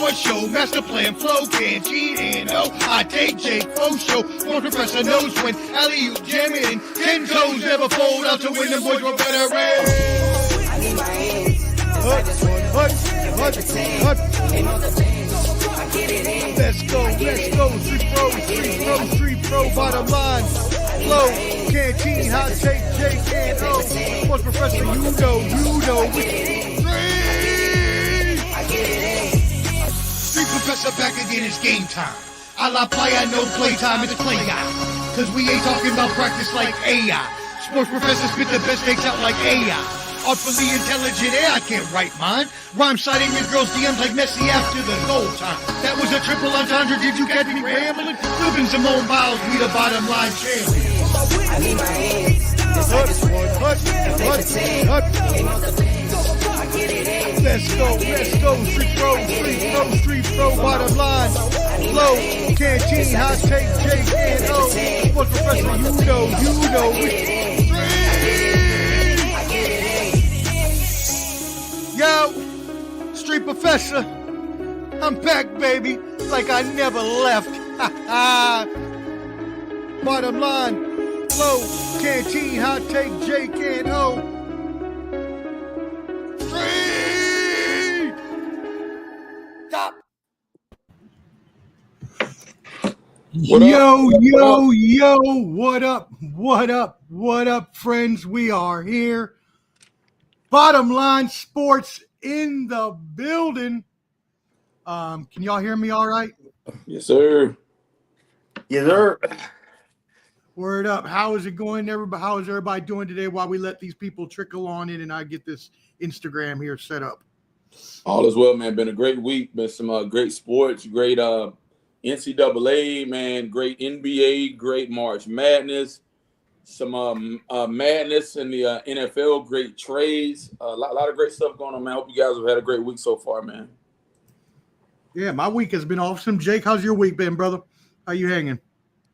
sports show, master plan, flow, can't cheat, and I take Jake Fo show. Sports professor knows when alley-oop jamming and 10 toes never fold out to win. The boys were better ran. I need my hands. Let's go, street pro, bottom line, flow, canteen, hot take, Jake, and sports professor, you know, Street professor back again, it's game time. A la playa, no playtime, it's play guy. Cause we ain't talking about practice like AI. Sports professor spit the best takes out like AI. Artfully intelligent, I can't write mine. Rhyme citing with girls' DMs like Messi after the goal time. That was a triple entendre, did you catch me rambling? Flipping Simone Biles, we the bottom line champions. I need my hands. Let's go, street pro, bottom line, flow, canteen, hot take, Jake, and sports professor, you know, Yo, street professor, I'm back, baby, like I never left. Bottom line, flow, canteen, hot take, Jake, and Street! Stop. Yo, what up, friends? We are here. Bottom Line Sports in the building. Can y'all hear me all right? Yes, sir. Yes, sir. Word up. How is it going, everybody? How is everybody doing today while we let these people trickle on in and I get this Instagram here set up? All is well, man. Been a great week. Been some great sports, great NCAA, man, great NBA, great March Madness, some madness in the NFL, great trades, a lot of great stuff going on, man. I hope you guys have had a great week so far, man. Yeah, my week has been awesome. Jake, how's your week been, brother? How you hanging?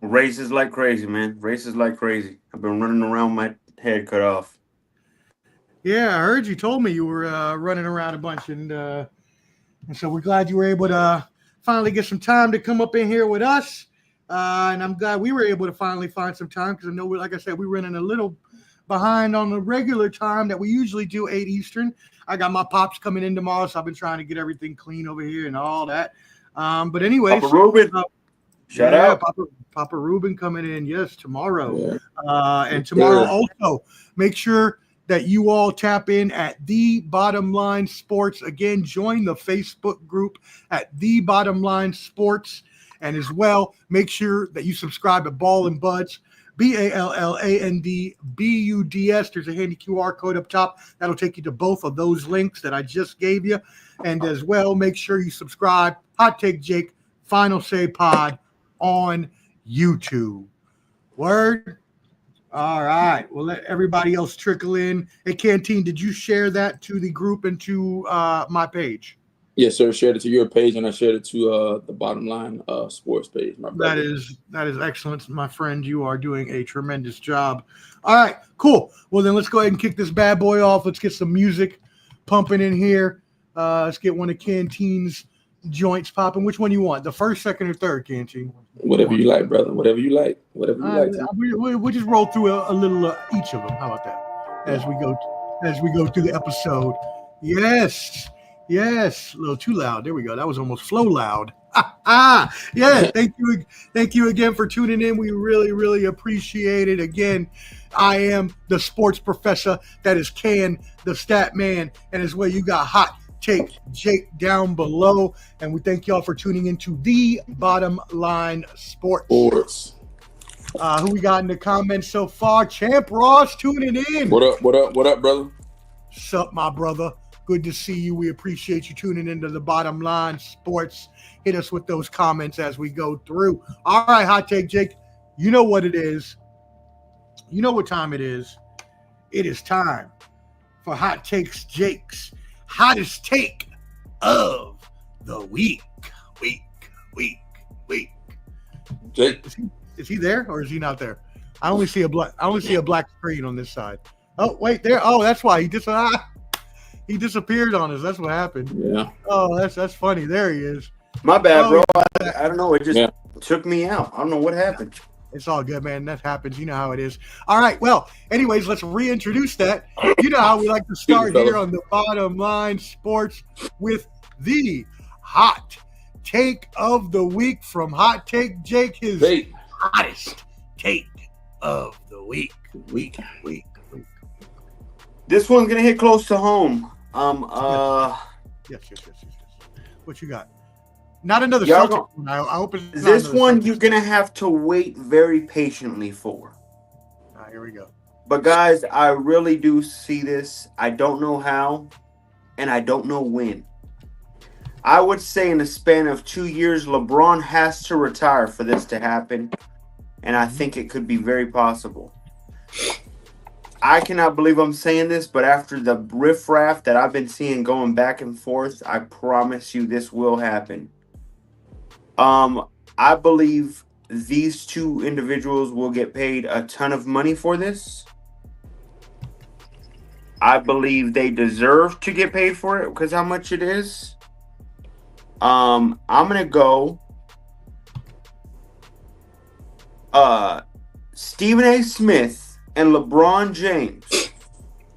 Races like crazy, man. Races like crazy. I've been running around with my head cut off. Yeah, I heard you told me you were running around a bunch, and so we're glad you were able to finally get some time to come up in here with us. And I'm glad we were able to finally find some time because I know, like I said, we're running a little behind on the regular time that we usually do, 8 Eastern. I got my pops coming in tomorrow, so I've been trying to get everything clean over here and all that. But anyways, Papa Ruben, shout out. Papa Ruben coming in, yes, tomorrow. Yeah. And tomorrow also, make sure that you all tap in at The Bottom Line Sports. Again, join the Facebook group at The Bottom Line Sports. And as well, make sure that you subscribe to Ball and Buds, BALLANDBUDS. There's a handy QR code up top. That'll take you to both of those links that I just gave you. And as well, make sure you subscribe, Hot Take Jake, Final Say Pod on YouTube. Word? All right. We'll let everybody else trickle in. Hey, Canteen, did you share that to the group and to my page? Yes, sir. Shared it to your page, and I shared it to the Bottom Line Sports page. My brother. That is excellent, my friend. You are doing a tremendous job. All right, cool. Well, then let's go ahead and kick this bad boy off. Let's get some music pumping in here. Let's get one of Canteen's joints popping. Which one you want? The first, second, or third, Canteen? Whatever you like, brother. Whatever you like. Whatever you like. We'll just roll through a little each of them. How about that? As we go through the episode. Yes. Yes, a little too loud. There we go. That was almost flow loud. Yeah, thank you again for tuning in. We really, really appreciate it. Again, I am the sports professor. That is Can, the stat man. And as well, you got Hot Take Jake down below. And we thank y'all for tuning into The Bottom Line Sports. Who we got in the comments so far? Champ Ross tuning in. What up, brother? Sup, my brother? Good to see you. We appreciate you tuning into The Bottom Line Sports. Hit us with those comments as we go through. All right, Hot Take Jake. You know what it is. You know what time it is. It is time for Hot Takes Jake's hottest take of the week. Jake, is he there or is he not there? I only see a black screen on this side. Oh, wait, there. Oh, that's why he just He disappeared on us. That's what happened. Yeah. Oh, that's funny. There he is. My bad, Oh, bro. I don't know. It just took me out. I don't know what happened. It's all good, man. That happens. You know how it is. All right. Well, anyways, let's reintroduce that. You know how we like to start here on the Bottom Line Sports with the hot take of the week from Hot Take Jake, his hottest take of the week. This one's gonna hit close to home. Yes. What you got? Not another Celtic one. I hope it's not this one Celtics. You're gonna have to wait very patiently for. All right, here we go. But guys, I really do see this. I don't know how, and I don't know when. I would say in the span of 2 years, LeBron has to retire for this to happen, and I think it could be very possible. I cannot believe I'm saying this, but after the riffraff that I've been seeing going back and forth, I promise you this will happen. I believe these two individuals will get paid a ton of money for this. I believe they deserve to get paid for it because how much it is. I'm gonna go. Stephen A. Smith and LeBron James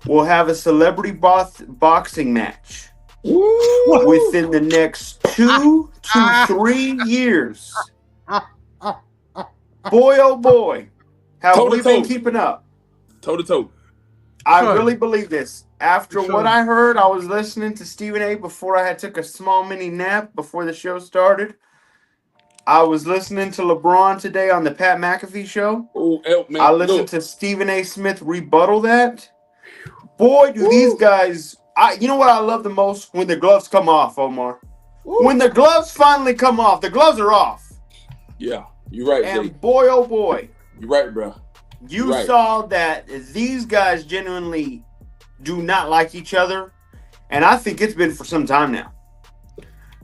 will have a celebrity boxing match within the next 2 to 3 years. Boy, oh boy, have we been keeping up? Toe to toe. I really believe this. After what I heard, I was listening to Stephen A. before I had took a small mini nap before the show started. I was listening to LeBron today on the Pat McAfee show. Man, I listened to Stephen A. Smith rebuttal that. Boy, do these guys... you know what I love the most? When the gloves come off, Omar. When the gloves finally come off. The gloves are off. Yeah, you're right, and Jake. Boy, oh boy. You're right, bro. You saw that these guys genuinely do not like each other. And I think it's been for some time now.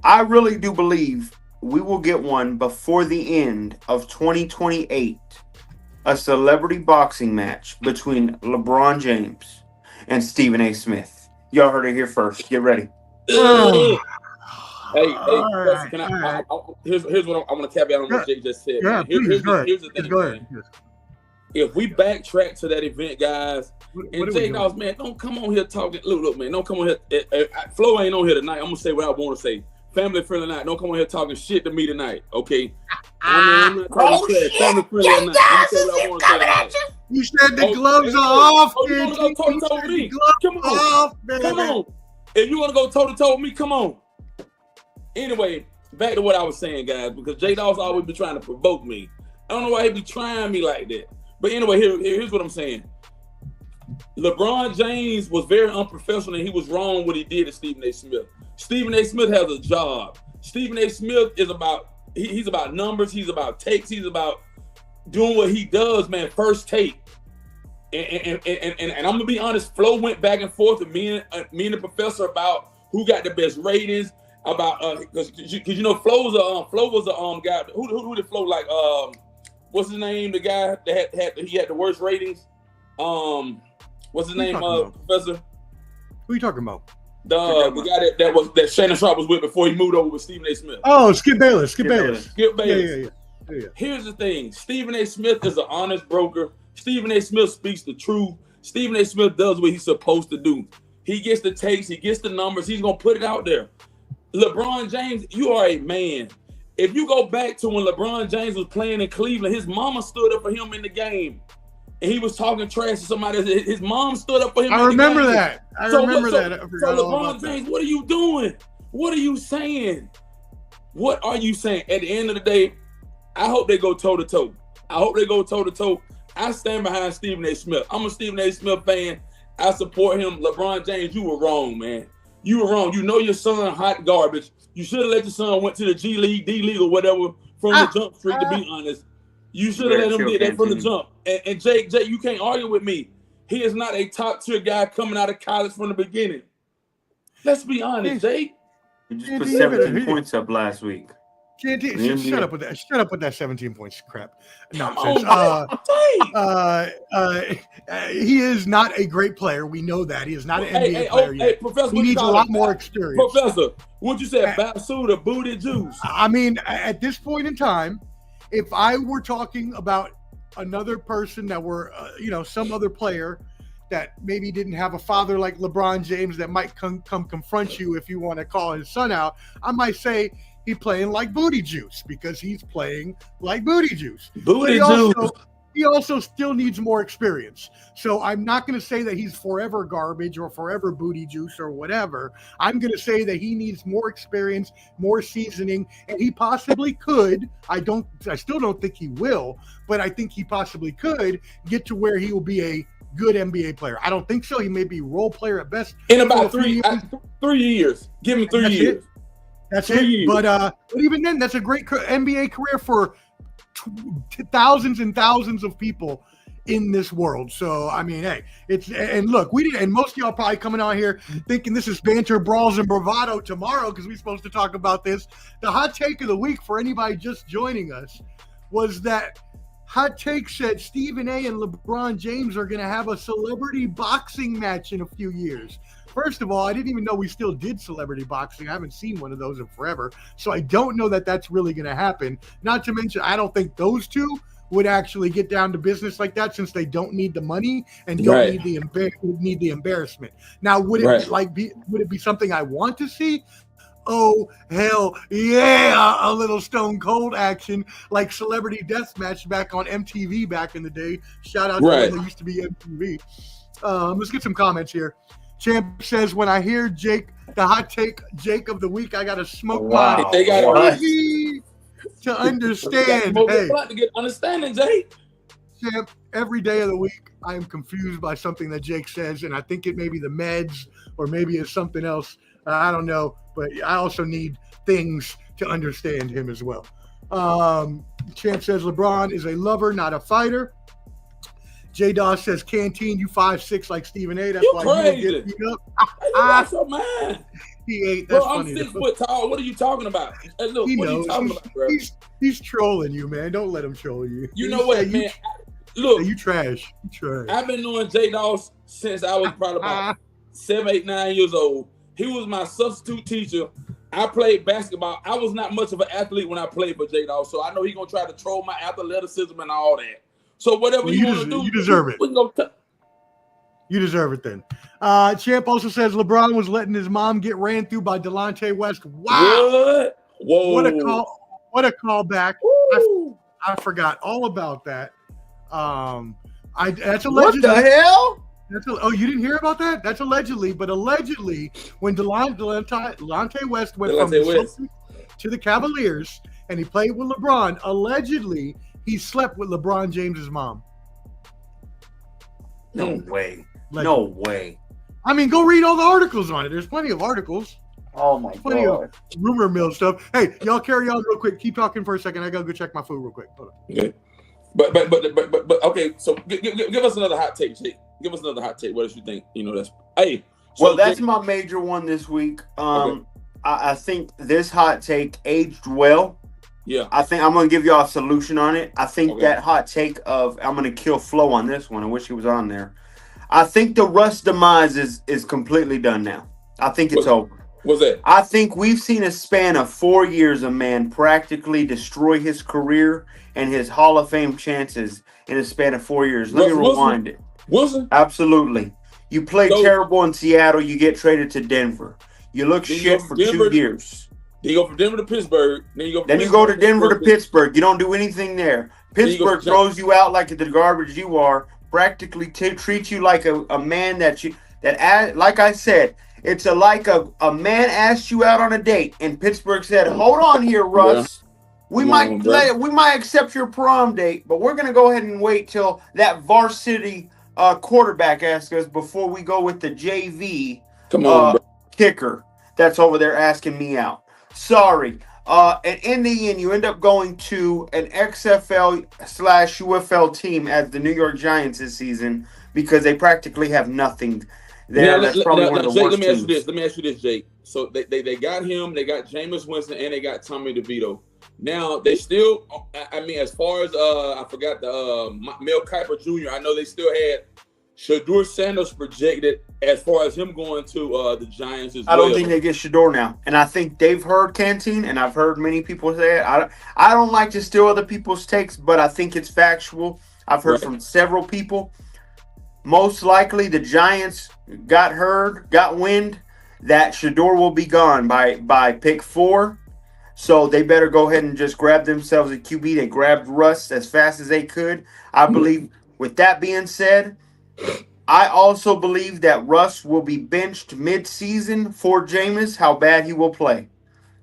I really do believe we will get one before the end of 2028. A celebrity boxing match between LeBron James and Stephen A. Smith. Y'all heard it here first. Get ready. Hey, right, can I here's what I want to caveat on what Jake just said. Yeah, here's the thing, man. Yes. If we backtrack to that event, guys, and Jake Dawes, man, don't come on here talking. Look, man, don't come on here. Flo ain't on here tonight. I'm gonna say what I want to say. Family friendly night. Don't come on here talking shit to me tonight, okay? I'm not talking shit. Family friendly night. I'm gonna say what I want to say tonight. You said the gloves are off. You want to go toe to toe with me? Come on, come on. If you want to go toe to toe with me, come on. Anyway, back to what I was saying, guys, because Jay Dawes always be trying to provoke me. I don't know why he be trying me like that. But anyway, here's what I'm saying. LeBron James was very unprofessional, and he was wrong what he did to Stephen A. Smith. Stephen A. Smith has a job. Stephen A. Smith is he's about numbers, he's about takes, he's about doing what he does, man, first take. And I'm gonna be honest, Flo went back and forth with me and the professor about who got the best ratings, about because you know Flo was a guy who did Flo like what's his name, the guy that had the worst ratings, what's his name, Professor? Who are you talking about? The guy that Shannon Sharp was with before he moved over with Stephen A. Smith. Oh, Skip Bayless. Yeah. Here's the thing. Stephen A. Smith is an honest broker. Stephen A. Smith speaks the truth. Stephen A. Smith does what he's supposed to do. He gets the takes. He gets the numbers. He's going to put it out there. LeBron James, you are a man. If you go back to when LeBron James was playing in Cleveland, his mama stood up for him in the game. And he was talking trash to somebody. His mom stood up for him. I remember that. So LeBron James, what are you doing? What are you saying? What are you saying? At the end of the day, I hope they go toe to toe. I stand behind Stephen A. Smith. I'm a Stephen A. Smith fan. I support him. LeBron James, you were wrong, man. You were wrong. You know your son hot garbage. You should have let your son went to the G League, D League, or whatever from the jump street. To be honest, you should have let him get that from the jump. And Jake, you can't argue with me. He is not a top tier guy coming out of college from the beginning. Let's be honest, Jake. He just put 17 points up last week. Just shut up with that. Shut up with that 17 points crap nonsense. He is not a great player. We know that he is not an NBA player yet. Professor, he needs a lot more experience. Professor, what you said? Basuda, booty juice. I mean, at this point in time, if I were talking about another person that were, some other player that maybe didn't have a father like LeBron James that might come confront you if you want to call his son out, I might say he's playing like booty juice because he's playing like booty juice. He also still needs more experience. So I'm not going to say that he's forever garbage or forever booty juice or whatever. I'm going to say that he needs more experience, more seasoning, and he possibly could. I still don't think he will, but I think he possibly could get to where he will be a good NBA player. I don't think so. He may be role player at best. In about 3 years. Give him 3 years. That's it. But even then, that's a great NBA career for thousands and thousands of people in this world. So I mean, hey, look, and most of y'all probably coming out here thinking this is banter, brawls, and bravado tomorrow because we're supposed to talk about this. The hot take of the week for anybody just joining us was that hot take said Stephen A. and LeBron James are going to have a celebrity boxing match in a few years. First of all, I didn't even know we still did celebrity boxing. I haven't seen one of those in forever. So I don't know that that's really going to happen. Not to mention, I don't think those two would actually get down to business like that since they don't need the money and don't need the embarrassment. Now, would it be something I want to see? Oh, hell yeah, a little Stone Cold action like Celebrity Deathmatch back on MTV back in the day. Shout out to when they used to be MTV. Let's get some comments here. Champ says, when I hear the hot take Jake of the week, I got to smoke my to understand. Hey, to get understanding, Jake. Champ, every day of the week, I am confused by something that Jake says, and I think it may be the meds or maybe it's something else. I don't know, but I also need things to understand him as well. Champ says LeBron is a lover, not a fighter. J. Doss says Canteen, you 5'6" like Stephen A. That's why crazy. You get beat up. That's so mad. He ain't. That's bro, funny. I'm 6 foot tall. What are you talking about? Hey, look, he what knows. are you talking about, bro? He's trolling you, man. Don't let him troll you. You know what, man? Look, you trash. You trash. I've been knowing J. Doss since I was probably about 7, 8, 9 years old. He was my substitute teacher. I played basketball. I was not much of an athlete when I played for J. Doss, so I know he's gonna try to troll my athleticism and all that. So whatever you want to do, you deserve it. You deserve it then. Champ also says LeBron was letting his mom get ran through by Delonte West. Wow. What? Whoa. What a callback. I forgot all about that. That's allegedly. What the hell? You didn't hear about that? That's allegedly. But allegedly, when Delonte West went from the Celtics to the Cavaliers and he played with LeBron, allegedly he slept with LeBron James's mom. No way. No way. I mean, go read all the articles on it. There's plenty of articles. Oh my plenty God. of rumor mill stuff. Hey, y'all carry on real quick. Keep talking for a second. I gotta go check my food real quick. Hold on. Okay. But okay. So give us another hot take, Jake. Give us another hot take. What else you think? That's my major one this week. Okay. I think this hot take aged well. Yeah. I think I'm going to give y'all a solution on it. I think that hot take of I'm going to kill Flo on this one. I wish he was on there. I think the Russ demise is completely done now. I think it's over. What's that? I think we've seen a span of 4 years a man practically destroy his career and his Hall of Fame chances in a span of 4 years. Let me rewind it. Wilson? Absolutely. You play terrible in Seattle, you get traded to Denver. You look shit for 2 years. Then you go from Denver to Pittsburgh. Then you go to Denver to Pittsburgh. You don't do anything there. Pittsburgh throws you out like the garbage you are. Practically treats you like a man like I said, it's like a man asked you out on a date, and Pittsburgh said, "Hold on here, Russ. We might accept your prom date, but we're gonna go ahead and wait till that varsity quarterback asks us before we go with the JV kicker that's over there asking me out." Sorry. And in the end, you end up going to an XFL/UFL team as the New York Giants this season because they practically have nothing there. That's probably one of the worst teams. Let me ask you this, Jake. So they got him, they got Jameis Winston, and they got Tommy DeVito. Now they still, I mean, as far as I forgot the Mel Kiper Jr. I know they still had Shedeur Sanders projected as far as him going to the Giants as well. I don't think they get Shedeur now, and I think they've heard Canteen, and I've heard many people say it. I don't like to steal other people's takes, but I think it's factual. I've heard from several people. Most likely, the Giants got wind that Shedeur will be gone by pick 4. So they better go ahead and just grab themselves a QB. They grabbed Russ as fast as they could. I believe, with that being said, I also believe that Russ will be benched mid-season for Jameis, how bad he will play.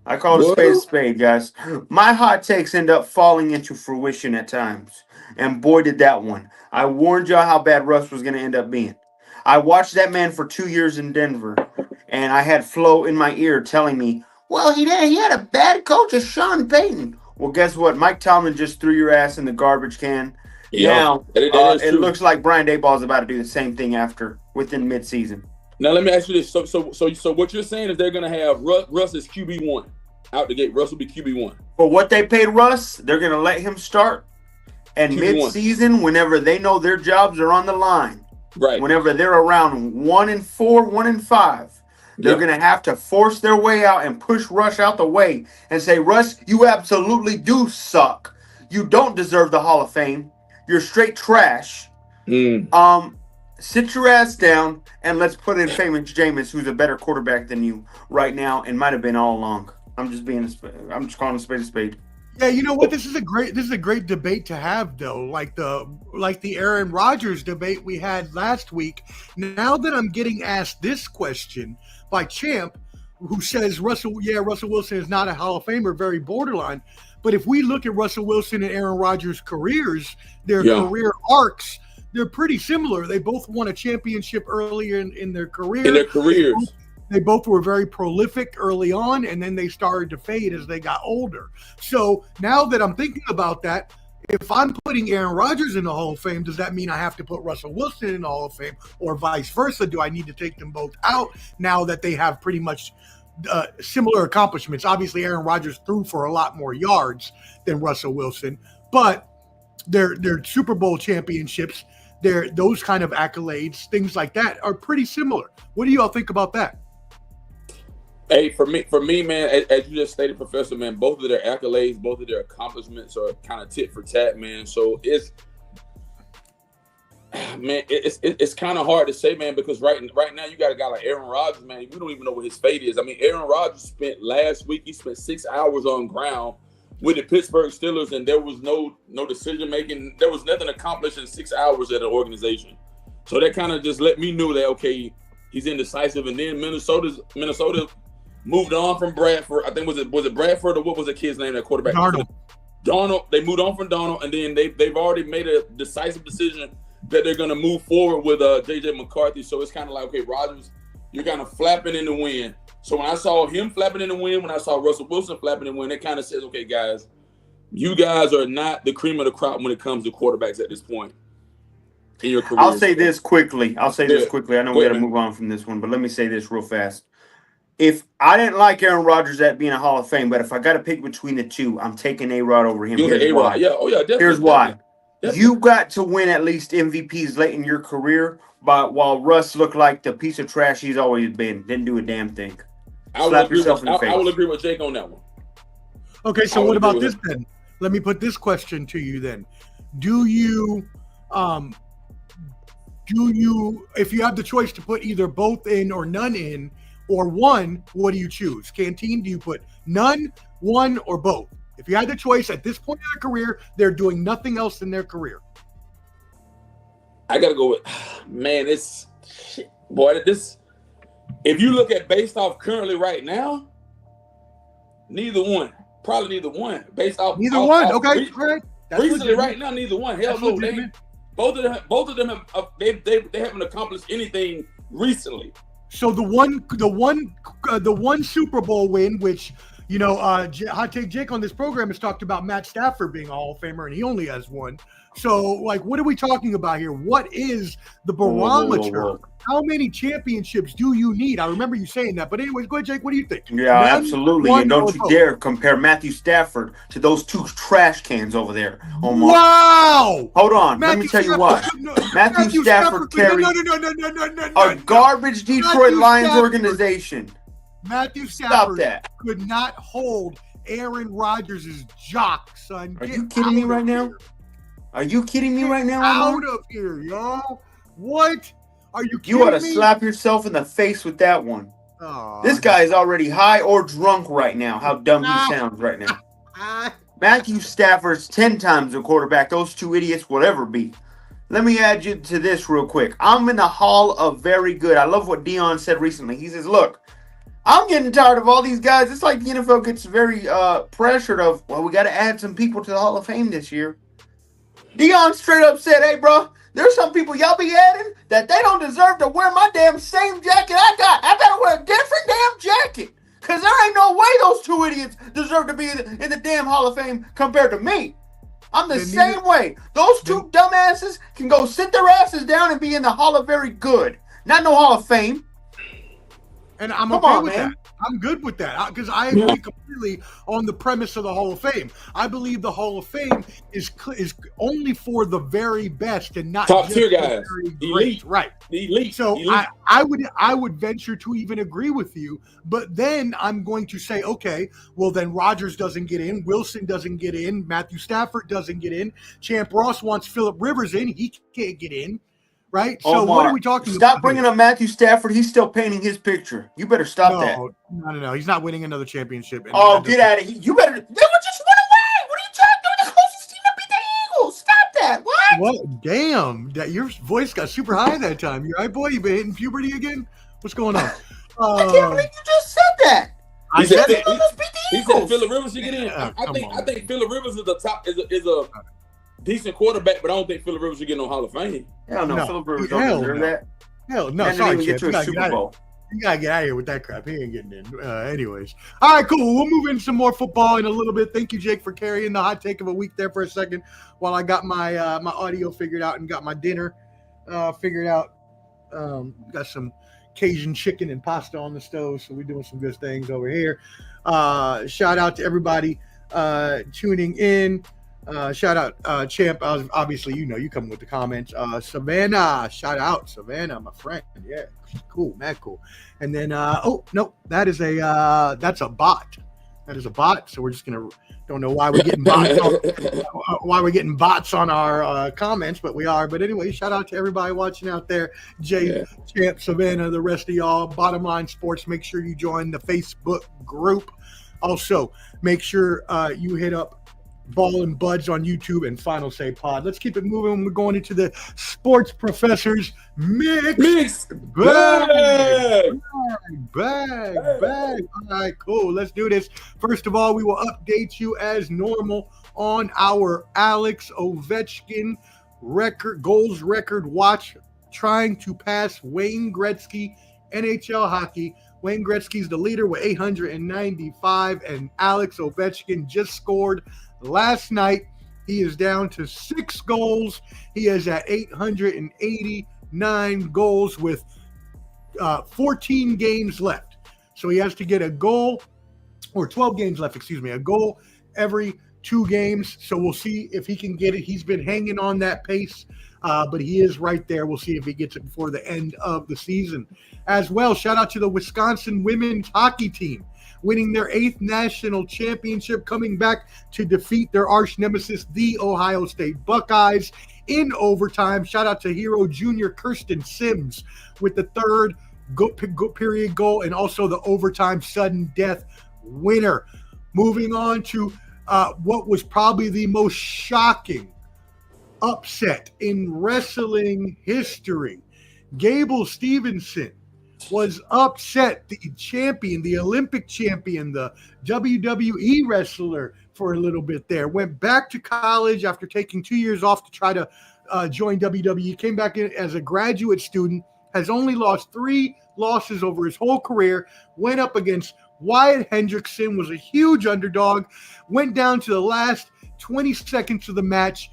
I call it a spade, guys. My hot takes end up falling into fruition at times. And boy, did that one. I warned y'all how bad Russ was going to end up being. I watched that man for 2 years in Denver, and I had Flo in my ear telling me, well, he had a bad coach as Sean Payton. Well, guess what? Mike Tomlin just threw your ass in the garbage can. Yeah, now, it looks like Brian Daboll is about to do the same thing within midseason. Now, let me ask you this. So what you're saying is they're going to have Russ as QB1 out the gate. Russ will be QB1. For what they paid Russ, they're going to let him start. And QB1. mid-season, whenever they know their jobs are on the line, right? Whenever they're around 1-4, 1-5, they're going to have to force their way out and push Russ out the way and say, Russ, you absolutely do suck. You don't deserve the Hall of Fame. You're straight trash. Sit your ass down and let's put in famous Jameis, who's a better quarterback than you right now and might have been all along. I'm just calling a spade a spade. Yeah, you know what? This is a great debate to have, though. Like the Aaron Rodgers debate we had last week. Now that I'm getting asked this question by Champ, who says Russell Wilson is not a Hall of Famer, very borderline. But if we look at Russell Wilson and Aaron Rodgers' careers, their career arcs, they're pretty similar. They both won a championship earlier in their career. In their careers. They both were very prolific early on, and then they started to fade as they got older. So now that I'm thinking about that, if I'm putting Aaron Rodgers in the Hall of Fame, does that mean I have to put Russell Wilson in the Hall of Fame, or vice versa? Do I need to take them both out now that they have pretty much similar accomplishments? Obviously, Aaron Rodgers threw for a lot more yards than Russell Wilson, but their Super Bowl championships, those kind of accolades, things like that, are pretty similar. What do y'all think about that? Hey, for me, man, as you just stated, Professor, man, both of their accolades, both of their accomplishments are kind of tit for tat, man. So it's kind of hard to say, man, because right now you got a guy like Aaron Rodgers, man. We don't even know what his fate is. I mean, Aaron Rodgers spent 6 hours on ground with the Pittsburgh Steelers, and there was no decision making. There was nothing accomplished in 6 hours at an organization. So that kind of just let me know that, okay, he's indecisive. And then Minnesota moved on from Bradford. I think was it Bradford, or what was the kid's name, that quarterback? Darnold. They moved on from Darnold, and then they've already made a decisive decision that they're going to move forward with J.J. McCarthy. So it's kind of like, okay, Rodgers, you're kind of flapping in the wind. So when I saw him flapping in the wind, when I saw Russell Wilson flapping in the wind, it kind of says, okay, guys, you guys are not the cream of the crop when it comes to quarterbacks at this point in your career. I'll say this quickly. I know we got to move on from this one, but let me say this real fast. If I didn't like Aaron Rodgers at being a Hall of Fame, but if I got to pick between the two, I'm taking A-Rod over him. Here's why. Yeah, definitely. Here's why. Definitely. You got to win at least MVPs late in your career, but while Russ looked like the piece of trash he's always been, didn't do a damn thing. Slap yourself in the face. I will agree with Jake on that one. Okay, so what about this then? Let me put this question to you then. Do you, if you have the choice to put either both in or none in, or one, what do you choose? Canteen, do you put none, one, or both? If you had the choice at this point in their career, they're doing nothing else in their career. I got to go with, man, this. If you look at based off currently right now, neither one. Probably neither one. Based off neither one. Okay, all right. Recently, right now, neither one. Hell no, both of them have they haven't accomplished anything recently. So the one Super Bowl win, which You know, Hot Take Jake on this program has talked about Matt Stafford being a Hall of Famer, and he only has one. So, like, what are we talking about here? What is the barometer? Whoa. How many championships do you need? I remember you saying that. But anyways, go ahead, Jake. What do you think? Yeah, None, absolutely. one, And don't or you both? dare compare Matthew Stafford to those two trash cans over there. Omar. Wow! Hold on. Let me tell you why. Matthew Stafford carried a garbage Detroit Lions organization. Matthew Stop Stafford that. could not hold Aaron Rodgers' jock, son. Are Get you kidding me out right of now? here. Are you kidding me right now, Out Omar? of here, yo. What? Are you kidding You ought to me? slap yourself in the face with that one. Aw, This guy is already high or drunk right now. How dumb he sounds right now. Matthew Stafford's 10 times the quarterback. Those two idiots will ever be. Let me add you to this real quick. I'm in the Hall of Very Good. I love what Dion said recently. He says, look, I'm getting tired of all these guys. It's like the NFL gets very pressured of, well, we got to add some people to the Hall of Fame this year. Dion straight up said, hey, bro, there's some people y'all be adding that they don't deserve to wear my damn same jacket I got. I got to wear a different damn jacket. Because there ain't no way those two idiots deserve to be in the damn Hall of Fame compared to me. I'm the same way. Those two dumbasses can go sit their asses down and be in the Hall of Very Good. Not no Hall of Fame. And I'm Come okay on, with man. that. I'm good with that because I agree completely on the premise of the Hall of Fame. I believe the Hall of Fame is only for the very best and not Top just tier the guys. very great. Elite. Right. Elite. So Elite. I would venture to even agree with you, but then I'm going to say, okay, well then Rodgers doesn't get in, Wilson doesn't get in, Matthew Stafford doesn't get in, Champ Ross wants Phillip Rivers in, he can't get in. Right? So Omar, what are we talking about? Stop bringing up Matthew Stafford. He's still painting his picture. You better stop that. No. He's not winning another championship. And Oh, get out of here. You better. They were just run away. What are you trying to do? The closest team to beat the Eagles. Stop that. What? What? Damn. That your voice got super high that time. You all right, boy? You been hitting puberty again? What's going on? I can't believe you just said that. He said, They almost beat the he said Eagles. Phillip Rivers should get in. Yeah, I think Phillip Rivers is the top is a decent quarterback, but I don't think Phillip Rivers should get no Hall of Fame. Hell no. No. Phillip Rivers Hell don't deserve no. that. Hell no. Man Sorry, didn't even Chip. get to a Super Bowl. You gotta get out of here with that crap. He ain't getting in. Anyways. All right, cool. We'll move into some more football in a little bit. Thank you, Jake, for carrying the hot take of a week there for a second while I got my my audio figured out and got my dinner figured out. Got some Cajun chicken and pasta on the stove, so we're doing some good things over here. Shout out to everybody tuning in. Shout out Champ. Obviously, you coming with the comments. Savannah, shout out Savannah, my friend. Yeah, cool, mad cool. And then oh no, that's a bot. That is a bot. So we're just gonna don't know why we're getting bots on our comments, but we are. But anyway, shout out to everybody watching out there. Jay, Champ, Savannah, the rest of y'all. Bottom Line Sports. Make sure you join the Facebook group. Also, make sure you hit up Ball and Buds on YouTube and Final Say Pod. Let's keep it moving. We're going into the Sports Professors Mix Bag. All right, cool. Let's do this. First of all, we will update you as normal on our Alex Ovechkin goals record watch, trying to pass Wayne Gretzky, NHL hockey. Wayne Gretzky's the leader with 895, and Alex Ovechkin just scored last night. He is down to 6 goals. He is at 889 goals with 14 games left. So he has to get a goal, or 12 games left, a goal every 2 games. So we'll see if he can get it. He's been hanging on that pace, but he is right there. We'll see if he gets it before the end of the season. As well, shout out to the Wisconsin women's hockey team, winning their 8th national championship, coming back to defeat their arch nemesis, the Ohio State Buckeyes, in overtime. Shout out to Hero Junior Kirsten Sims with the 3rd period goal and also the overtime sudden death winner. Moving on to what was probably the most shocking upset in wrestling history. Gable Stevenson was upset, the champion, the Olympic champion, the WWE wrestler for a little bit there. Went back to college after taking 2 years off to try to join WWE. Came back in as a graduate student, has only lost 3 losses over his whole career. Went up against Wyatt Hendrickson was a huge underdog, went down to the last 20 seconds of the match.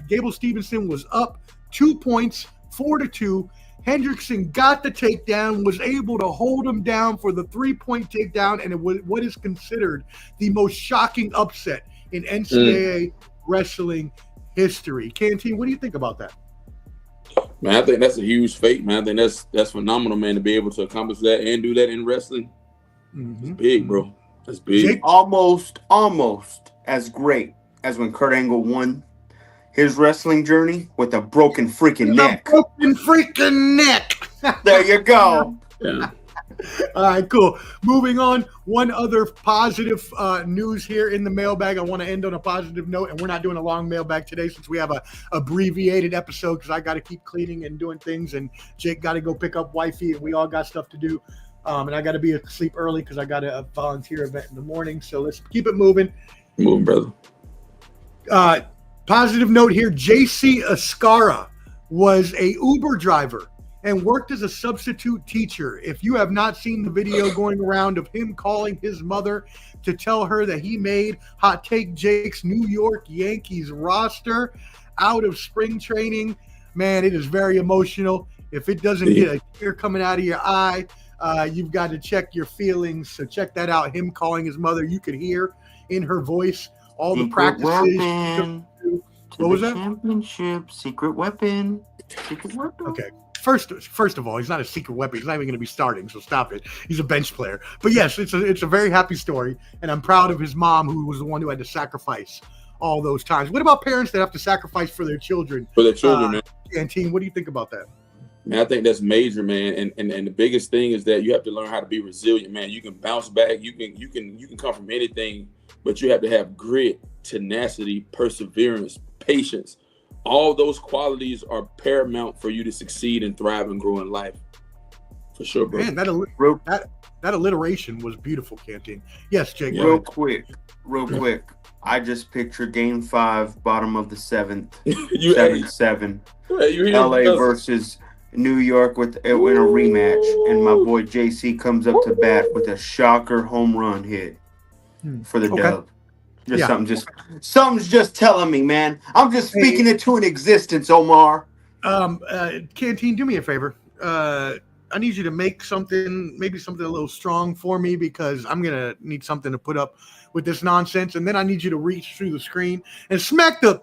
Gable Stevenson was up 2 points, 4-2. Hendrickson got the takedown, was able to hold him down for the 3-point takedown, and it was what is considered the most shocking upset in NCAA wrestling history. Canteen, what do you think about that? Man, I think that's a huge feat, man. I think that's phenomenal, man, to be able to accomplish that and do that in wrestling. It's big, bro. That's big. Jake? Almost as great as when Kurt Angle won his wrestling journey with a broken freaking neck. Broken freaking neck. There you go. Yeah. All right, cool. Moving on. One other positive news here in the mailbag. I want to end on a positive note, and we're not doing a long mailbag today since we have a abbreviated episode because I got to keep cleaning and doing things, and Jake got to go pick up wifey, and we all got stuff to do. And I got to be asleep early because I got a volunteer event in the morning. So let's keep it moving. Moving, brother. Positive note here. JC Ascara was a Uber driver and worked as a substitute teacher. If you have not seen the video going around of him calling his mother to tell her that he made Hot Take Jake's New York Yankees roster out of spring training, man, it is very emotional. If it doesn't get a tear coming out of your eye, you've got to check your feelings. So check that out. Him calling his mother. You could hear in her voice all the practices. Weapon. What was that? Championship. Secret weapon. Okay. First of all, he's not a secret weapon. He's not even going to be starting, so stop it. He's a bench player. But yes, it's a very happy story, and I'm proud of his mom, who was the one who had to sacrifice all those times. What about parents that have to sacrifice for their children? For their children, man. And team, what do you think about that? Man, I think that's major, man. And the biggest thing is that you have to learn how to be resilient, man. You can bounce back. You can come from anything, but you have to have grit, tenacity, perseverance, patience. All those qualities are paramount for you to succeed and thrive and grow in life. For sure, bro. Man, that alliteration was beautiful, Canteen. Yes, Jake. Real quick. I just picture Game 5, bottom of the 7th, 7-7. LA versus New York in a rematch, and my boy JC comes up to bat with a shocker home run hit for the dub. Something's just telling me, man. I'm just speaking it to an existence, Omar. Canteen, do me a favor. I need you to make something, maybe something a little strong for me, because I'm gonna need something to put up with this nonsense, and then I need you to reach through the screen and smack the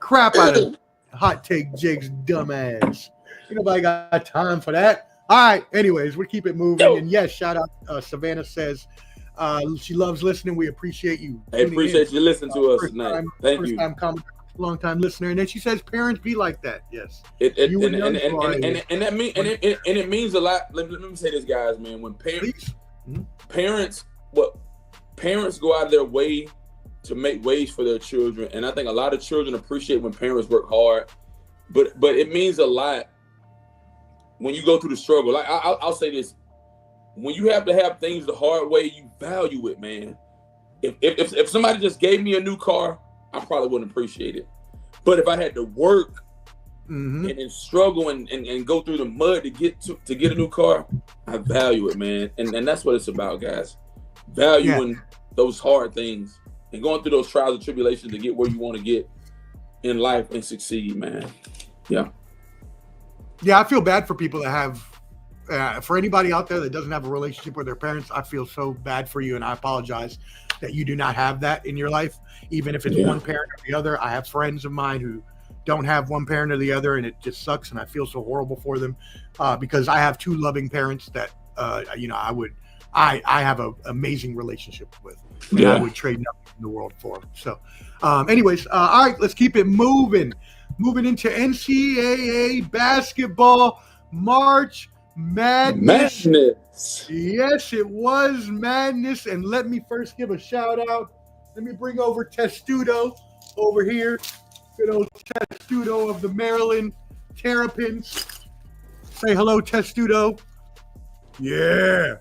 crap out of Hot Take Jake's dumb ass. Nobody got time for that. All right. Anyways, we keep it moving. And yes, shout out. Savannah says she loves listening. We appreciate you. I appreciate you listening to us tonight. Thank you. Long time listener. And then she says, "Parents be like that." Yes. And it means a lot. Let me say this, guys, man. When parents go out of their way to make ways for their children, and I think a lot of children appreciate when parents work hard. But it means a lot when you go through the struggle. Like I'll say this: when you have to have things the hard way, you value it, man. If somebody just gave me a new car, I probably wouldn't appreciate it. But if I had to work and struggle and go through the mud to get a new car, I value it, man. And that's what it's about, guys. Valuing those hard things and going through those trials and tribulations to get where you want to get in life and succeed, man. Yeah. Yeah, I feel bad for people that have, for anybody out there that doesn't have a relationship with their parents. I feel so bad for you, and I apologize that you do not have that in your life, even if it's one parent or the other. I have friends of mine who don't have one parent or the other, and it just sucks, and I feel so horrible for them because I have two loving parents that, I have an amazing relationship with. And I would trade nothing in the world for them. So, anyways, all right, let's keep it moving. Moving into NCAA basketball, March Madness. Yes, it was madness. And let me first give a shout out. Let me bring over Testudo over here. Good old Testudo of the Maryland Terrapins. Say hello, Testudo. Yeah.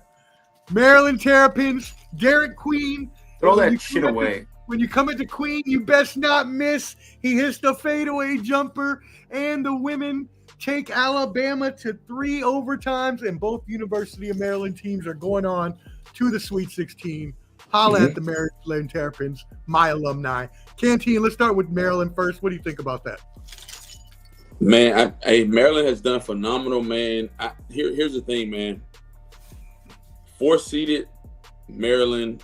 Maryland Terrapins, Garrett Queen. Throw that shit away. When you come into Queen, you best not miss. He hits the fadeaway jumper, and the women take Alabama to 3 overtimes, and both University of Maryland teams are going on to the Sweet 16. Holla at the Maryland Terrapins, my alumni. Canteen, let's start with Maryland first. What do you think about that? Man, Maryland has done phenomenal, man. Here's the thing, man. 4-seeded Maryland,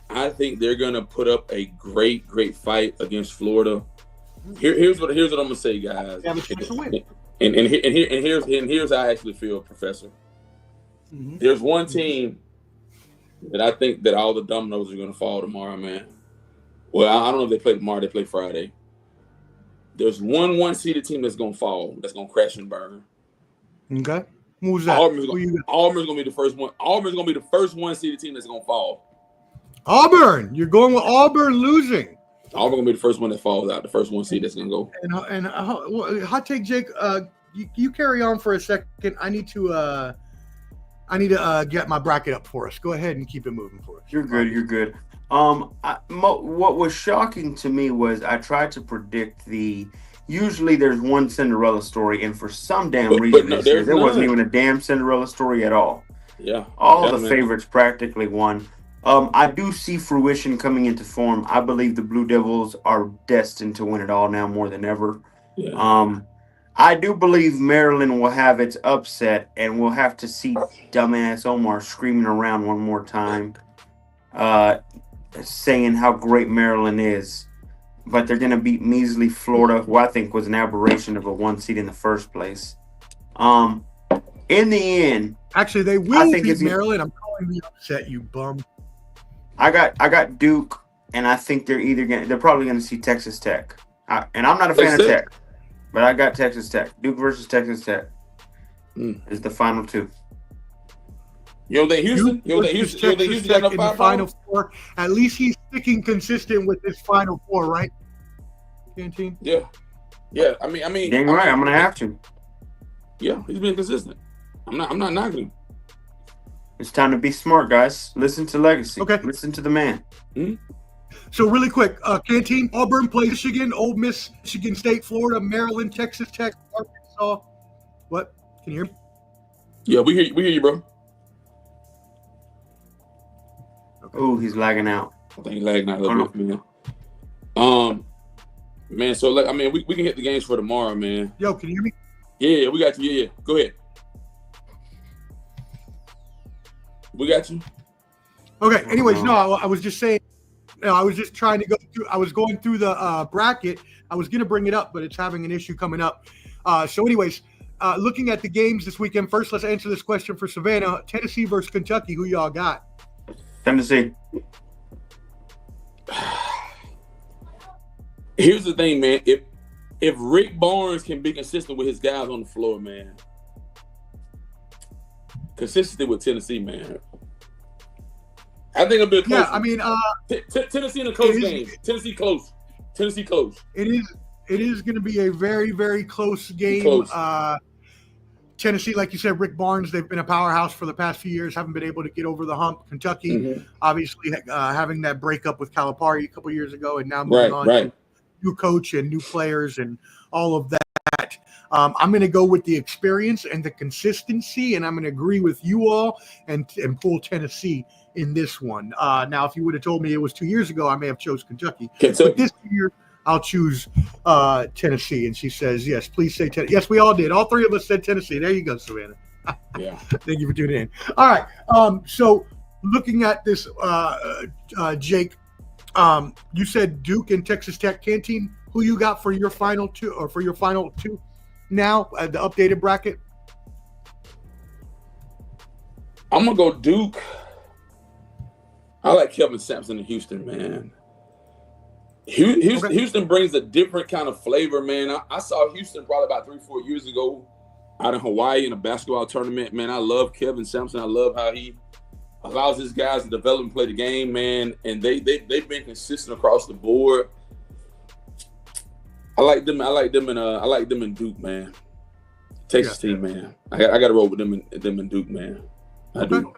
I think they're gonna put up a great fight against Florida. Here's what I'm gonna say, guys. Have a chance to win. And here's how I actually feel, Professor. Mm-hmm. There's one team that I think that all the dominoes are gonna fall tomorrow, man. Well, I don't know if they play tomorrow. They play Friday. There's one seeded team that's gonna fall. That's gonna crash and burn. Okay. Who's that? Auburn's gonna be the first one. Auburn's gonna be the first one seeded team that's gonna fall. Auburn. You're going with Auburn losing. Auburn gonna be the first one that falls out. The first one seed that's gonna go. And hot take, Jake. You carry on for a second. I need to get my bracket up for us. Go ahead and keep it moving for us. You're good. You're good. What was shocking to me was I tried to predict usually there's one Cinderella story, and for some damn reason this year, there wasn't even a damn Cinderella story at all. Yeah. All the favorites practically won. I do see fruition coming into form. I believe the Blue Devils are destined to win it all now more than ever. Yeah. I do believe Maryland will have its upset, and we'll have to see dumbass Omar screaming around one more time, saying how great Maryland is. But they're going to beat measly Florida, who I think was an aberration of a 1 seed in the first place. In the end, actually, they will beat Maryland. I'm calling the upset, you bum. I got Duke, and I think they're probably going to see Texas Tech. And I'm not a fan of Tech, but I got Texas Tech. Duke versus Texas Tech is the final two. You know, Houston got in the Final Four. At least he's sticking consistent with his Final Four, right? Canteen. Yeah. I mean. Dang right. I'm gonna have to. Yeah, he's been consistent. I'm not knocking him. It's time to be smart, guys. Listen to Legacy. Okay. Listen to the man. Mm-hmm. So really quick, Canteen. Auburn plays Michigan, Ole Miss, Michigan State, Florida, Maryland, Texas Tech, Arkansas. What? Can you hear me? Yeah, we hear you, bro. Oh, he's lagging out. I think he's lagging out a little bit, man. Man, so we can hit the games for tomorrow, man. Yo, can you hear me? Yeah, we got you. Yeah. Go ahead. We got you. Okay. Anyways, no, I was just saying. I was just trying to go through. I was going through the bracket. I was gonna bring it up, but it's having an issue coming up. So, anyways, looking at the games this weekend. First, let's answer this question for Savannah. Tennessee versus Kentucky. Who y'all got? Tennessee. Here's the thing, man. If Rick Barnes can be consistent with his guys on the floor, man. Consistency with Tennessee, man. I think it'll be a close. Yeah, I mean, Tennessee in a close game. Tennessee close. It is going to be a very, very close game. Tennessee, like you said, Rick Barnes, they've been a powerhouse for the past few years, haven't been able to get over the hump. Kentucky, obviously, having that breakup with Calipari a couple years ago, and now moving on to new coach and new players and all of that. I'm going to go with the experience and the consistency, and I'm going to agree with you all and pull Tennessee in this one. Now, if you would have told me it was 2 years ago, I may have chose Kentucky. But this year, I'll choose Tennessee. And she says, yes, please say Tennessee. Yes, we all did. All three of us said Tennessee. There you go, Savannah. Yeah. Thank you for tuning in. All right. So looking at this, Jake, you said Duke and Texas Tech. Canteen, who you got for your final two now, the updated bracket? I'm going to go Duke. I like Kevin Sampson in Houston, man. Houston brings a different kind of flavor, man. I saw Houston probably about 3-4 years ago out in Hawaii in a basketball tournament. Man, I love Kevin Sampson. I love how he allows his guys to develop and play the game, man. And they've been consistent across the board. I like them in Duke, man. Texas team, man. I got to roll with them in Duke, man. I do.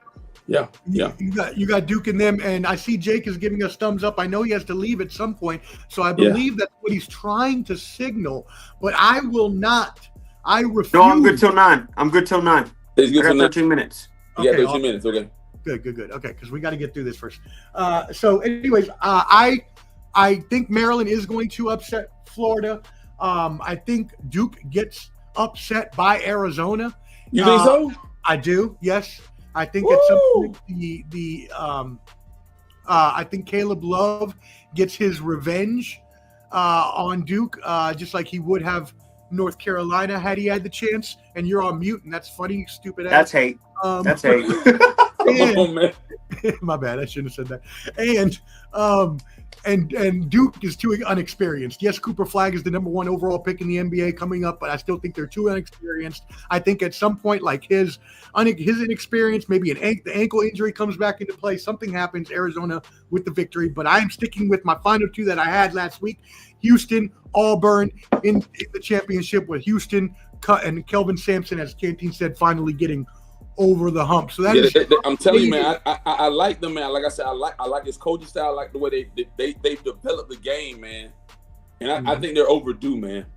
Yeah. You got Duke in them, and I see Jake is giving us thumbs up. I know he has to leave at some point, so I believe that's what he's trying to signal. But I will not I refuse. No, I'm good till 9. I'm good till 9. It's I good got for 13 minutes. You got Okay, 13 minutes. Okay. Good. Okay, because we got to get through this first. So, anyways, I think Maryland is going to upset Florida. I think Duke gets upset by Arizona. You think so? I do. Yes, I think at some point I think Caleb Love gets his revenge on Duke, just like he would have North Carolina had he had the chance. And you're on mute, and that's funny, stupid ass. That's hate. That's hate. Come on, man. My bad, I shouldn't have said that. And Duke is too unexperienced. Yes, Cooper Flagg is the number 1 overall pick in the NBA coming up, but I still think they're too unexperienced. I think at some point, like his inexperience, maybe the ankle injury comes back into play, something happens, Arizona with the victory. But I'm sticking with my final 2 that I had last week: Houston, Auburn in the championship, with Houston and Kelvin Sampson, as Canteen said, finally getting over the hump. So that is. I'm telling you, man. I like them, man. Like I said, I like his coaching style. I like the way they've developed the game, man. And I think they're overdue, man.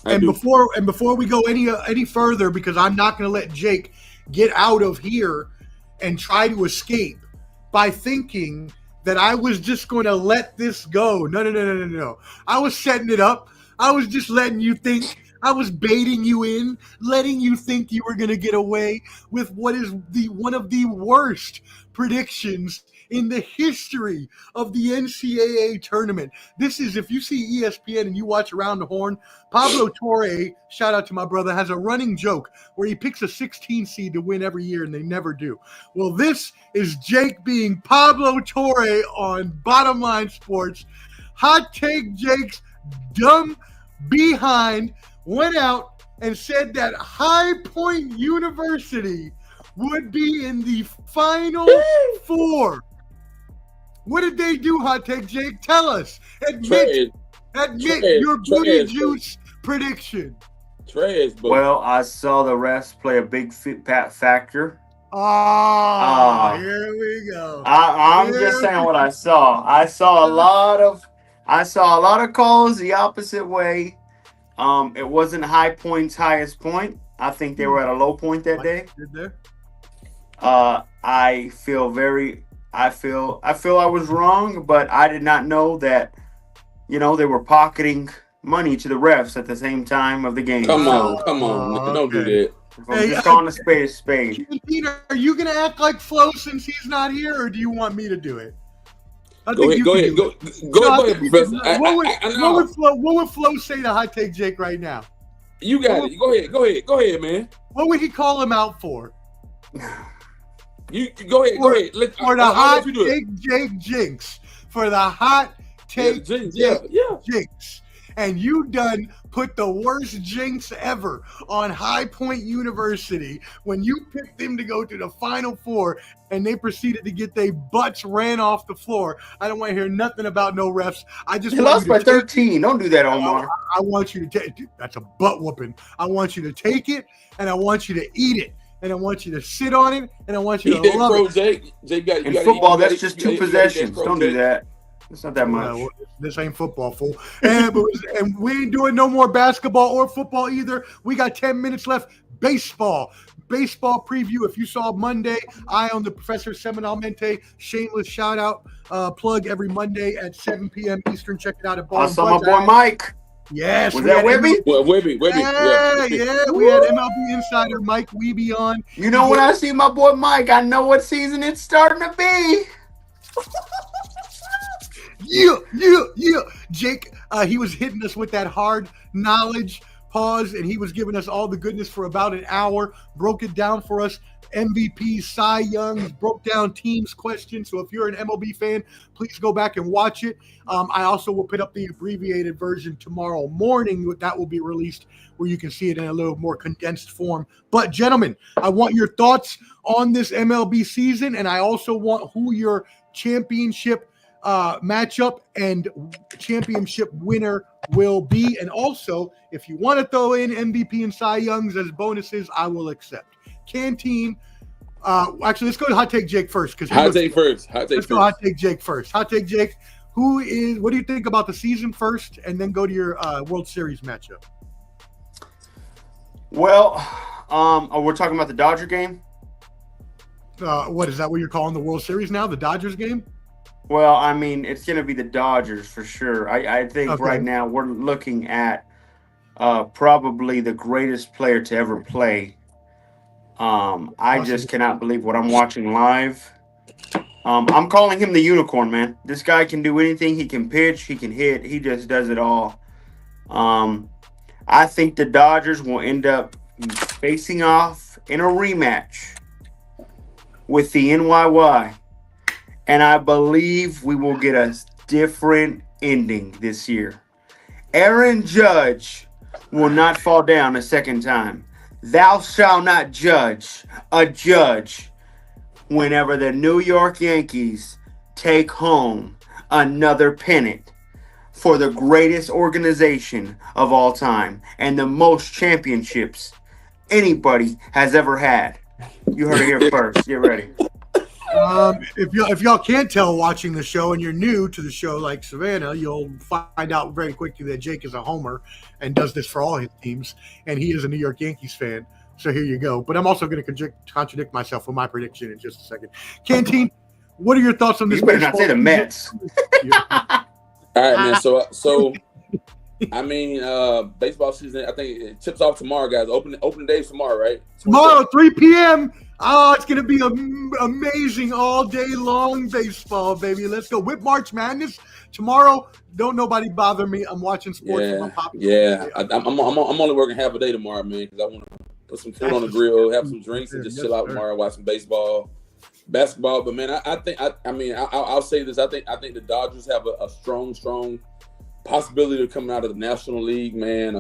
Before we go any further, because I'm not going to let Jake get out of here and try to escape by thinking that I was just going to let this go. No. I was setting it up. I was just letting you think. I was baiting you in, letting you think you were going to get away with what is one of the worst predictions in the history of the NCAA tournament. This is, if you see ESPN and you watch Around the Horn, Pablo Torre, shout out to my brother, has a running joke where he picks a 16 seed to win every year, and they never do. Well, this is Jake being Pablo Torre on Bottom Line Sports. Hot Take Jake's dumb behind went out and said that High Point University would be in the Final Four. What did they do, Hot Take Jake? Tell us. Admit your booty juice prediction. Trash, but Well, I saw the refs play a big factor. Here we go. I'm just saying what I saw. I saw a lot of calls the opposite way. It wasn't High Point's highest point. I think they were at a low point that day. I feel I was wrong, but I did not know that, they were pocketing money to the refs at the same time of the game. Come on. Don't do that. I'm just calling a spade a spade. Peter, are you going to act like Flo since he's not here, or do you want me to do it? Go ahead, Professor. What would Flo say to Hot Take Jake right now? You got it. Go ahead, man. What would he call him out for? You go ahead. For the Hot Take Jake jinx. For the Hot Take Jake jinx. And you done put the worst jinx ever on High Point University when you picked them to go to the Final Four and they proceeded to get their butts ran off the floor. I don't want to hear nothing about no refs. They lost by 13. Don't do that, Omar. I want you to take it. That's a butt whooping. I want you to take it, and I want you to eat it, and I want you to sit on it, and I want you to love it. Jake In football, that's just 2 possessions. Don't do that. It's not that much. Well, this ain't football, fool. And we ain't doing no more basketball or football either. We got 10 minutes left. Baseball preview. If you saw Monday, I on the Professor Seminalmente, shameless shout out, plug every Monday at 7 p.m. Eastern. Check it out at Ball. I saw my boy Mike. Yes. Was that Webby? Webby. Yeah. We had MLB insider Mike Weeby on. You know, when I see my boy Mike, I know what season it's starting to be. Yeah. Jake, he was hitting us with that hard knowledge pause, and he was giving us all the goodness for about an hour, broke it down for us. MVP, Cy Youngs, broke down teams questions. So if you're an MLB fan, please go back and watch it. I also will put up the abbreviated version tomorrow morning. That will be released where you can see it in a little more condensed form. But gentlemen, I want your thoughts on this MLB season, and I also want who your championship matchup and championship winner will be. And also, if you want to throw in MVP and Cy Youngs as bonuses, I will accept. Canteen. Actually, let's go to Hot Take Jake first. Hot Take Jake first. Hot Take Jake. What do you think about the season first, and then go to your World Series matchup? Well, we're talking about the Dodger game. What is that? What you're calling the World Series now? The Dodgers game? Well, I mean, it's going to be the Dodgers for sure. I think Okay. right now we're looking at probably the greatest player to ever play. I just cannot believe what I'm watching live. I'm calling him the unicorn, man. This guy can do anything. He can pitch. He can hit. He just does it all. I think the Dodgers will end up facing off in a rematch with the NYY. And I believe we will get a different ending this year. Aaron Judge will not fall down a second time. Thou shalt not judge a judge whenever the New York Yankees take home another pennant for the greatest organization of all time and the most championships anybody has ever had. You heard it here first. Get ready. If y'all can't tell watching the show and you're new to the show like Savannah, you'll find out very quickly that Jake is a homer and does this for all his teams, and he is a New York Yankees fan. So here you go. But I'm also going to contradict myself with my prediction in just a second. Canteen, what are your thoughts on this? You better not say the Mets. All right, man. So I mean, baseball season, I think it tips off tomorrow, guys. Open days tomorrow, right? Tomorrow, 3 p.m. Oh, it's going to be amazing all day long baseball, baby. Let's go. Whip March Madness tomorrow. Don't nobody bother me. I'm watching sports. I'm only working half a day tomorrow, man, because I want to put some food on the grill, have some drinks, and just chill out tomorrow, watch some basketball. But man, I'll say this. I think the Dodgers have a strong possibility of coming out of the National League, man.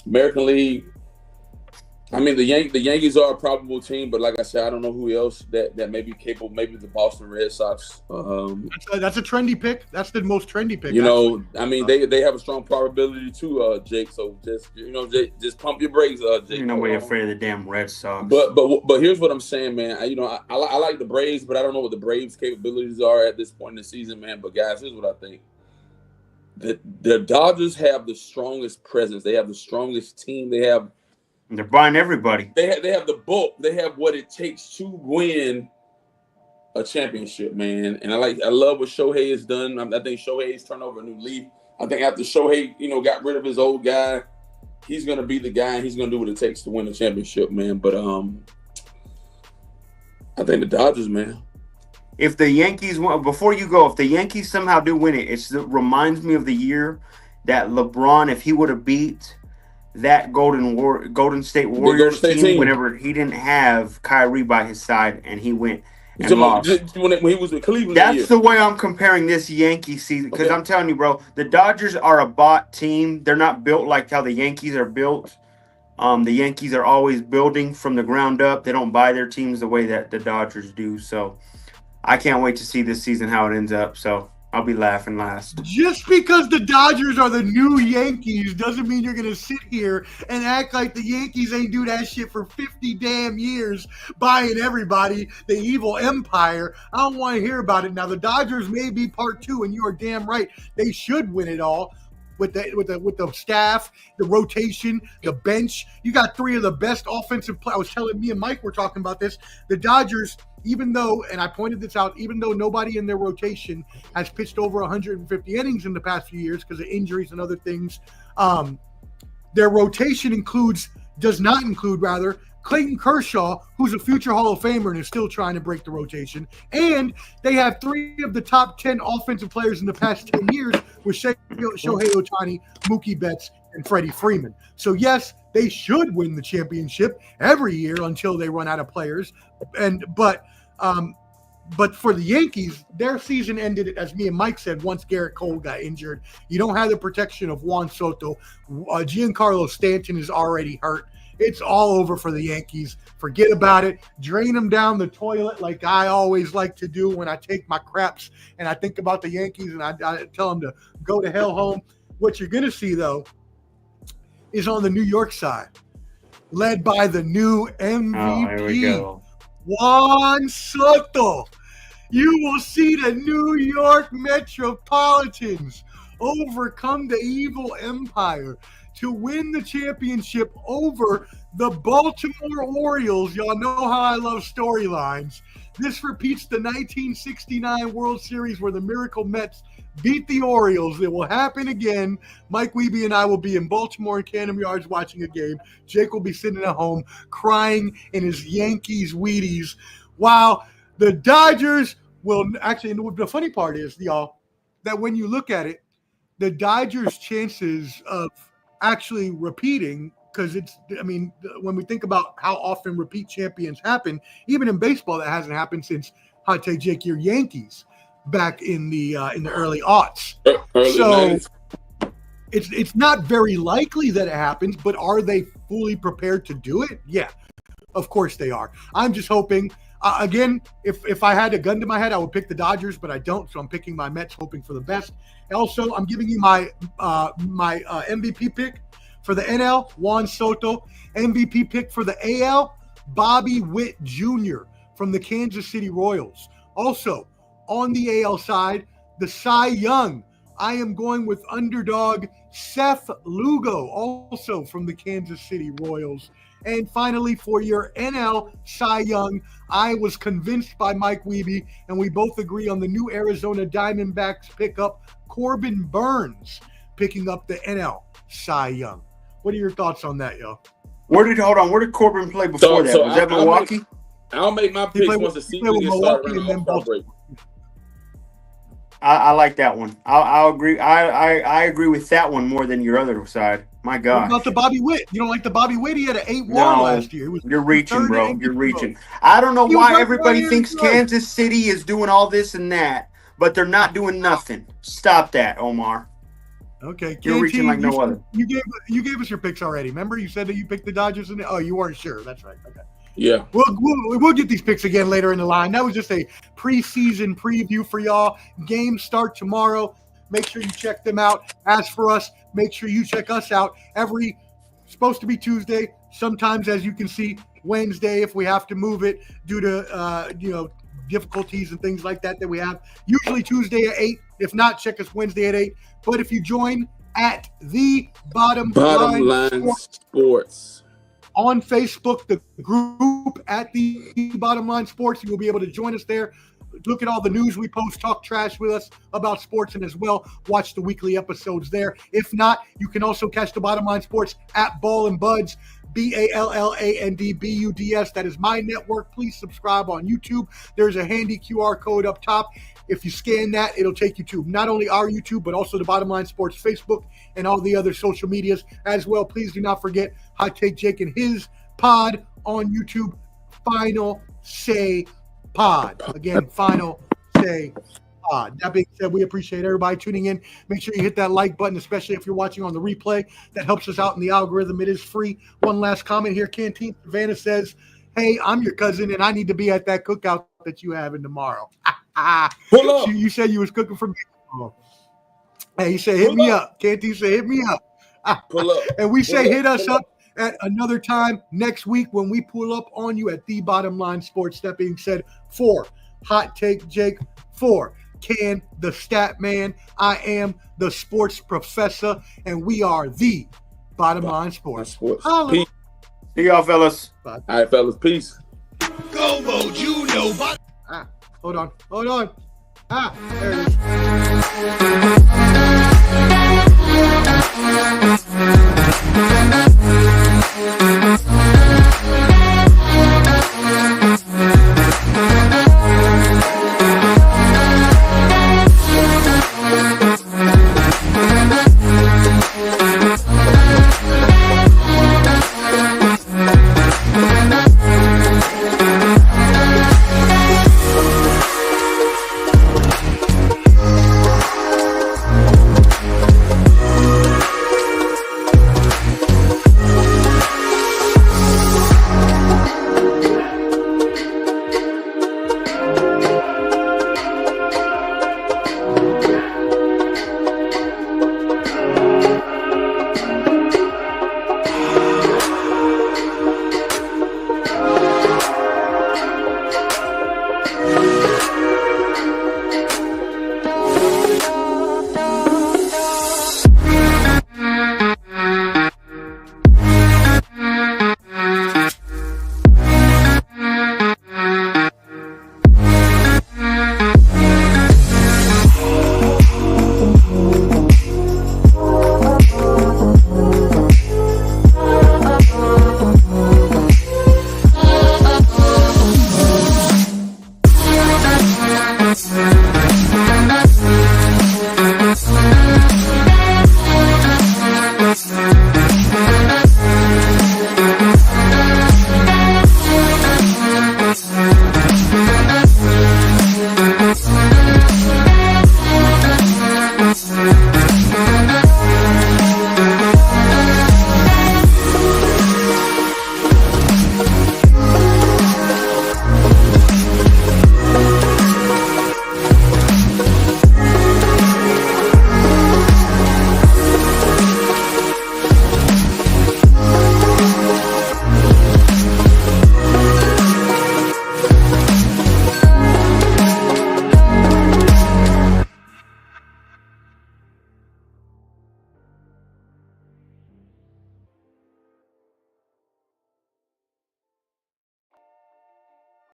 American League. I mean, the Yankees are a probable team, but like I said, I don't know who else that may be capable. Maybe the Boston Red Sox. That's a trendy pick. That's the most trendy pick. You know, I mean, they have a strong probability too, Jake. So just pump your brakes, Jake. You're nobody afraid of the damn Red Sox. But here's what I'm saying, man. I like the Braves, but I don't know what the Braves' capabilities are at this point in the season, man. But guys, here's what I think. The Dodgers have the strongest presence. They have the strongest team. They're buying everybody. They have the bulk. They have what it takes to win a championship, man. And I love what Shohei has done. I think Shohei's turned over a new leaf. I think after Shohei, got rid of his old guy, he's gonna be the guy, and he's gonna do what it takes to win a championship, man. But I think the Dodgers, man. If the Yankees win, before you go, if the Yankees somehow do win it, it reminds me of the year that LeBron, if he would have beat that Golden State Warriors team whenever he didn't have Kyrie by his side and he went and lost. When he was with Cleveland. That's the way I'm comparing this Yankee season, because I'm telling you, bro, the Dodgers are a bought team. They're not built like how the Yankees are built. The Yankees are always building from the ground up. They don't buy their teams the way that the Dodgers do. So I can't wait to see this season how it ends up. So I'll be laughing last. Just because the Dodgers are the new Yankees doesn't mean you're going to sit here and act like the Yankees ain't do that shit for 50 damn years, buying everybody, the evil empire. I don't want to hear about it. Now, the Dodgers may be part two, and you are damn right. They should win it all. With the staff, the rotation, the bench. You got three of the best offensive players. I was telling me and Mike were talking about this. The Dodgers, even though, and I pointed this out, even though nobody in their rotation has pitched over 150 innings in the past few years because of injuries and other things, their rotation does not include Clayton Kershaw, who's a future Hall of Famer and is still trying to break the rotation. And they have three of the top 10 offensive players in the past 10 years with Shohei Ohtani, Mookie Betts, and Freddie Freeman. So, yes, they should win the championship every year until they run out of players. But for the Yankees, their season ended, as me and Mike said, once Garrett Cole got injured. You don't have the protection of Juan Soto. Giancarlo Stanton is already hurt. It's all over for the Yankees. Forget about it. Drain them down the toilet like I always like to do when I take my craps and I think about the Yankees and I tell them to go to hell home. What you're going to see, though, is on the New York side, led by the new MVP, Juan Soto. You will see the New York Metropolitans overcome the evil empire. to win the championship over the Baltimore Orioles. Y'all know how I love storylines. This repeats the 1969 World Series where the Miracle Mets beat the Orioles. It will happen again. Mike Wiebe and I will be in Baltimore and Camden Yards watching a game. Jake will be sitting at home crying in his Yankees Wheaties, while the Dodgers will actually, and the funny part is, y'all, that when you look at it, the Dodgers' chances of actually repeating, because when we think about how often repeat champions happen, even in baseball, that hasn't happened since Hot Take Jake, your Yankees, back in the early aughts. Early So 90s. it's not very likely that it happens, but are they fully prepared to do it? Yeah, of course they are. I'm just hoping. Again, if I had a gun to my head, I would pick the Dodgers, but I don't, so I'm picking my Mets, hoping for the best. Also, I'm giving you my MVP pick for the NL, Juan Soto. MVP pick for the AL, Bobby Witt Jr. from the Kansas City Royals. Also, on the AL side, the Cy Young, I am going with underdog Seth Lugo, also from the Kansas City Royals. And finally, for your NL Cy Young, I was convinced by Mike Wiebe, and we both agree on the new Arizona Diamondbacks pickup, Corbin Burns, picking up the NL Cy Young. What are your thoughts on that, yo? Where did Corbin play before that? Was that Milwaukee? I'll make my picks once the season gets started around All-Star break. I like that one. I'll agree. I agree with that one more than your other side. My God. What about the Bobby Witt? You don't like the Bobby Witt? He had an 8 WAR last year. You're reaching, bro. You're reaching. I don't know why everybody thinks Kansas City is doing all this and that, but they're not doing nothing. Stop that, Omar. Okay, you're reaching like no other. You gave us your picks already. Remember, you said that you picked the Dodgers, and you weren't sure. That's right. Okay. Yeah. We'll get these picks again later in the line. That was just a preseason preview for y'all. Games start tomorrow. Make sure you check them out. As for us, make sure you check us out supposed to be Tuesday. Sometimes, as you can see, Wednesday if we have to move it due to difficulties and things like that we have. Usually Tuesday at 8. If not, check us Wednesday at 8. But if you join at the Bottom Line Sports on Facebook, the group at the Bottom Line Sports, you will be able to join us there. Look at all the news we post, talk trash with us about sports, and as well, watch the weekly episodes there. If not, you can also catch the Bottom Line Sports at Ball and Buds, BALLANDBUDS. That is my network. Please subscribe on YouTube. There's a handy QR code up top. If you scan that, it'll take you to not only our YouTube, but also the Bottom Line Sports Facebook and all the other social medias as well. Please do not forget Hot Take Jake and his pod on YouTube, Final Say Pod. Again, Final Say Pod. That being said, we appreciate everybody tuning in. Make sure you hit that like button, especially if you're watching on the replay. That helps us out in the algorithm. It is free. One last comment here. Canteen Savannah says, hey, I'm your cousin, and I need to be at that cookout that you have in tomorrow. Pull up. You said you was cooking for me. Hey, he said, hit me up. Canteen said, hit me up. Pull up. And we say, hit us up at another time next week when we pull up on you at the Bottom Line Sports. That being said, for Hot Take Jake, for Can the Stat Man, I am the Sports Professor, and we are the Bottom Line Sports. Peace. See y'all, fellas. All right, fellas. Peace. Go, Bo, Hold on. There it is.